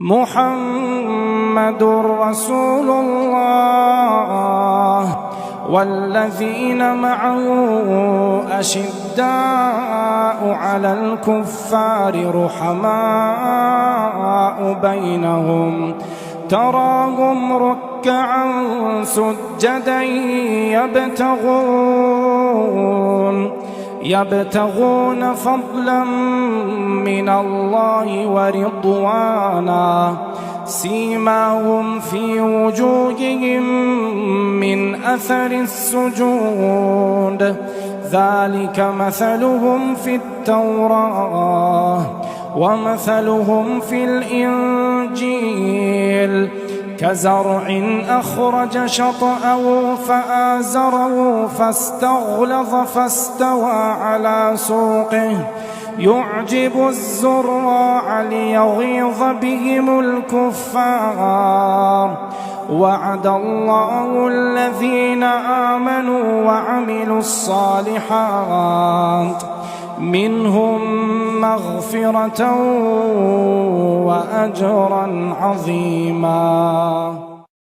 محمد رسول الله والذين معه أشداء على الكفار رحماء بينهم تراهم ركعا سجدا يبتغون فضلا من الله ورضوانا سيماهم في وجوههم من أثر السجود ذلك مثلهم في التوراة ومثلهم في الإنجيل كزرع أخرج شطأه فآزره فاستغلظ فاستوى على سوقه يعجب الزراع ليغيظ بهم الكفار وعد الله الذين آمنوا وعملوا الصالحات منهم مغفرة وأجرا عظيما.